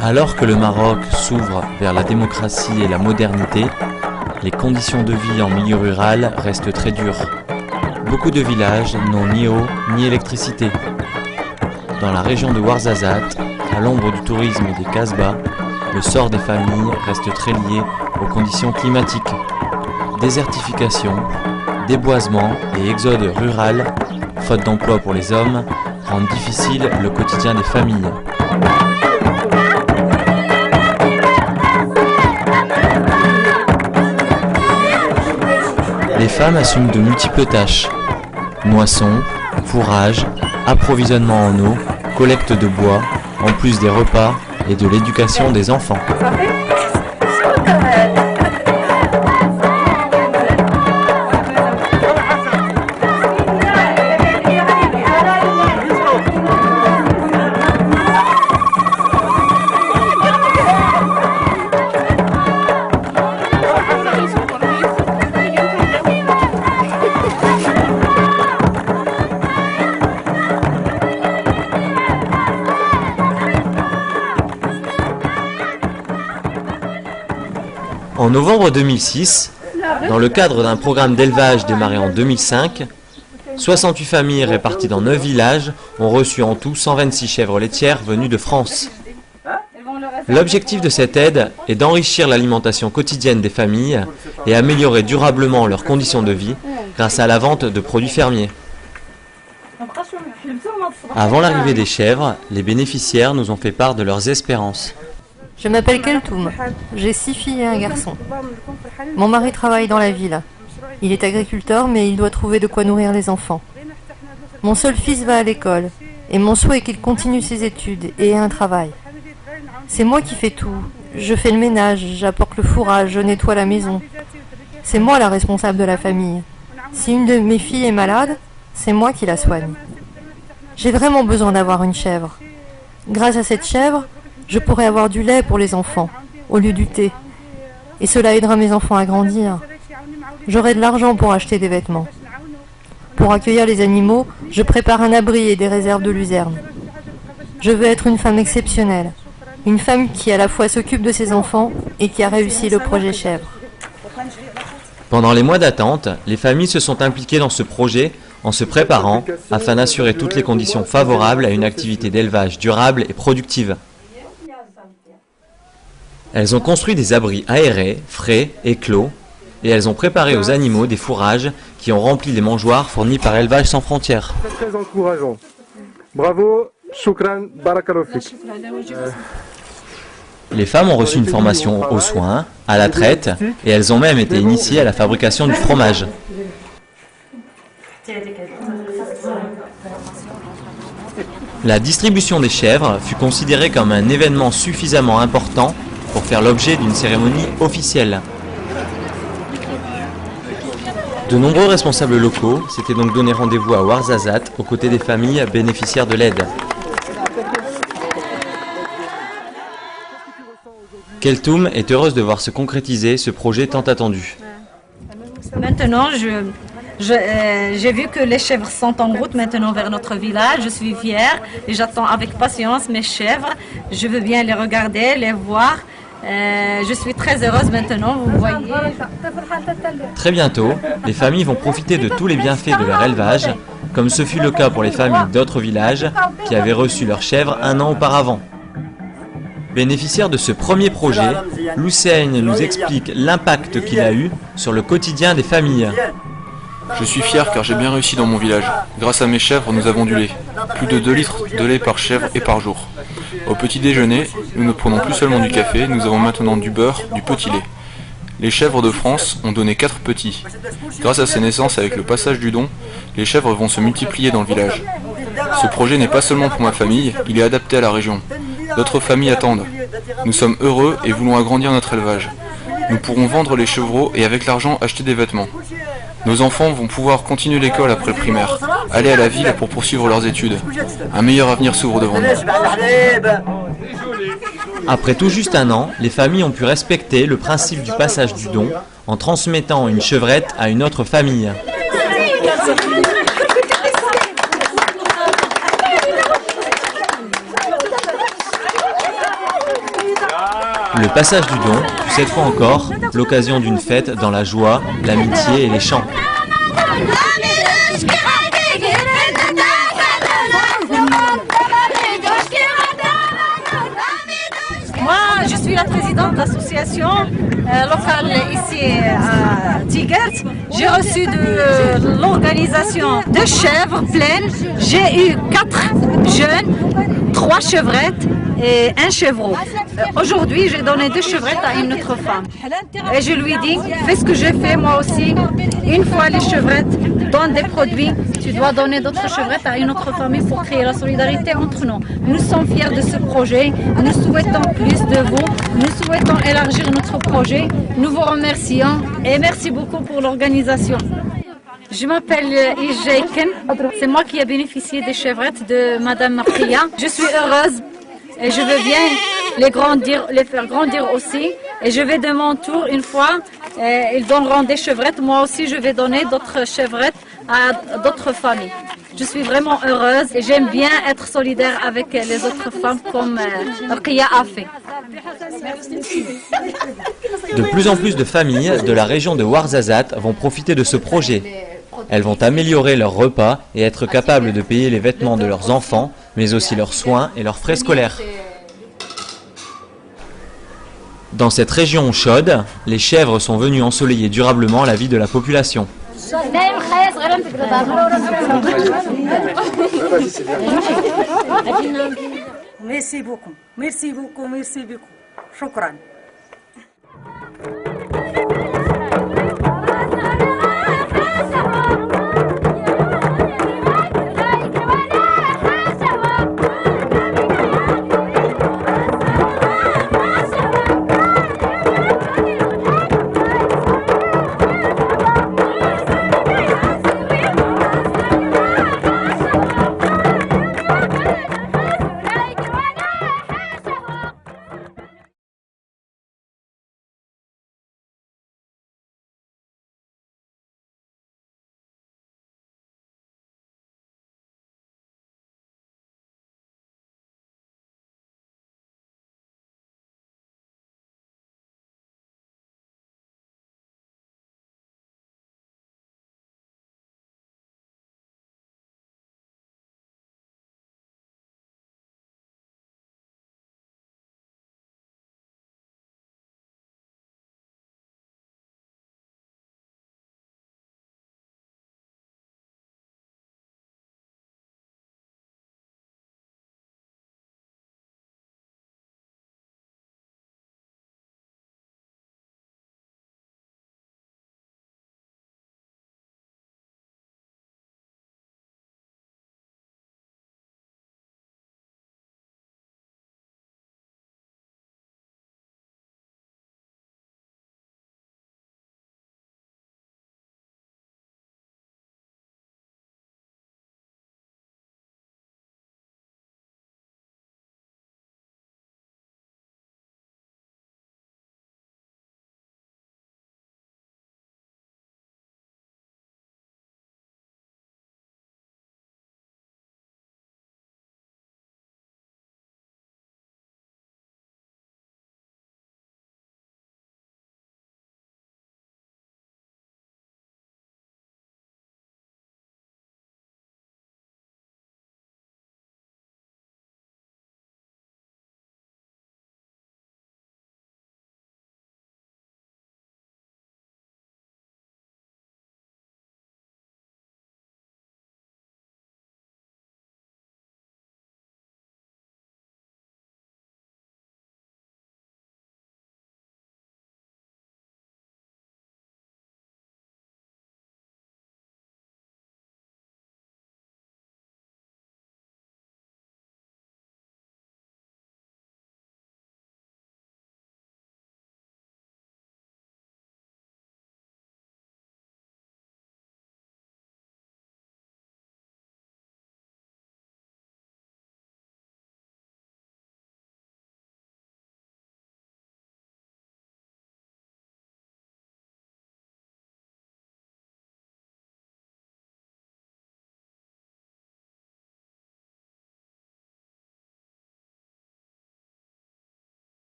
Alors que le Maroc s'ouvre vers la démocratie et la modernité, les conditions de vie en milieu rural restent très dures. Beaucoup de villages n'ont ni eau ni électricité. Dans la région de Ouarzazate, à l'ombre du tourisme et des Casbahs, le sort des familles reste très lié aux conditions climatiques. Désertification, déboisement et exode rural, faute d'emploi pour les hommes, rendent difficile le quotidien des familles. Les femmes assument de multiples tâches. Moisson, fourrage, approvisionnement en eau, collecte de bois, en plus des repas et de l'éducation des enfants. En novembre 2006, dans le cadre d'un programme d'élevage démarré en 2005, 68 familles réparties dans 9 villages ont reçu en tout 126 chèvres laitières venues de France. L'objectif de cette aide est d'enrichir l'alimentation quotidienne des familles et améliorer durablement leurs conditions de vie grâce à la vente de produits fermiers. Avant l'arrivée des chèvres, les bénéficiaires nous ont fait part de leurs espérances. Je m'appelle Keltoum, j'ai 6 filles et un garçon. Mon mari travaille dans la ville. Il est agriculteur mais il doit trouver de quoi nourrir les enfants. Mon seul fils va à l'école et mon souhait est qu'il continue ses études et ait un travail. C'est moi qui fais tout. Je fais le ménage, j'apporte le fourrage, je nettoie la maison. C'est moi la responsable de la famille. Si une de mes filles est malade, c'est moi qui la soigne. J'ai vraiment besoin d'avoir une chèvre. Grâce à cette chèvre, je pourrai avoir du lait pour les enfants, au lieu du thé. Et cela aidera mes enfants à grandir. J'aurai de l'argent pour acheter des vêtements. Pour accueillir les animaux, je prépare un abri et des réserves de luzerne. Je veux être une femme exceptionnelle. Une femme qui à la fois s'occupe de ses enfants et qui a réussi le projet chèvre. Pendant les mois d'attente, les familles se sont impliquées dans ce projet en se préparant afin d'assurer toutes les conditions favorables à une activité d'élevage durable et productive. Elles ont construit des abris aérés, frais et clos, et elles ont préparé aux animaux des fourrages qui ont rempli les mangeoires fournis par Élevage sans frontières. Très encourageant. Bravo, shukran, barakallahu fik. Les femmes ont reçu une formation aux soins, à la traite, et elles ont même été initiées à la fabrication du fromage. La distribution des chèvres fut considérée comme un événement suffisamment important pour faire l'objet d'une cérémonie officielle. De nombreux responsables locaux s'étaient donc donné rendez-vous à Ouarzazate aux côtés des familles bénéficiaires de l'aide. Keltoum est heureuse de voir se concrétiser ce projet tant attendu. Maintenant, j'ai vu que les chèvres sont en route maintenant vers notre village. Je suis fière et j'attends avec patience mes chèvres. Je veux bien les regarder, les voir. Je suis très heureuse maintenant, vous voyez. Très bientôt, les familles vont profiter de tous les bienfaits de leur élevage, comme ce fut le cas pour les familles d'autres villages qui avaient reçu leurs chèvres un an auparavant. Bénéficiaire de ce premier projet, Hussein nous explique l'impact qu'il a eu sur le quotidien des familles. Je suis fier car j'ai bien réussi dans mon village. Grâce à mes chèvres, nous avons du lait. Plus de 2 litres de lait par chèvre et par jour. Au petit déjeuner, nous ne prenons plus seulement du café, nous avons maintenant du beurre, du petit lait. Les chèvres de France ont donné 4 petits. Grâce à ces naissances avec le passage du don, les chèvres vont se multiplier dans le village. Ce projet n'est pas seulement pour ma famille, il est adapté à la région. D'autres familles attendent. Nous sommes heureux et voulons agrandir notre élevage. Nous pourrons vendre les chevreaux et avec l'argent acheter des vêtements. Nos enfants vont pouvoir continuer l'école après le primaire, aller à la ville pour poursuivre leurs études. Un meilleur avenir s'ouvre devant nous. Après tout juste un an, les familles ont pu respecter le principe du passage du don en transmettant une chevrette à une autre famille. Le passage du don fut cette fois encore l'occasion d'une fête dans la joie, l'amitié et les chants. Moi, je suis la présidente de l'association locale ici à Tigert. J'ai reçu de l'organisation de chèvres pleines. J'ai eu 4 jeunes, 3 chevrettes et un chevreau. Aujourd'hui, j'ai donné 2 chevrettes à une autre femme. Et je lui dis, fais ce que j'ai fait moi aussi. Une fois les chevrettes donnent des produits, tu dois donner d'autres chevrettes à une autre famille pour créer la solidarité entre nous. Nous sommes fiers de ce projet. Nous souhaitons plus de vous. Nous souhaitons élargir notre projet. Nous vous remercions et merci beaucoup pour l'organisation. Je m'appelle Ijaiken. C'est moi qui ai bénéficié des chevrettes de Madame Marquia. Je suis heureuse. Et je veux bien les faire grandir aussi. Et je vais de mon tour, une fois, ils donneront des chevrettes. Moi aussi, je vais donner d'autres chevrettes à d'autres familles. Je suis vraiment heureuse et j'aime bien être solidaire avec les autres femmes comme Ria a fait. De plus en plus de familles de la région de Ouarzazate vont profiter de ce projet. Elles vont améliorer leurs repas et être capables de payer les vêtements de leurs enfants, mais aussi leurs soins et leurs frais scolaires. Dans cette région chaude, les chèvres sont venues ensoleiller durablement la vie de la population. Merci beaucoup, merci beaucoup, merci beaucoup. Shukran.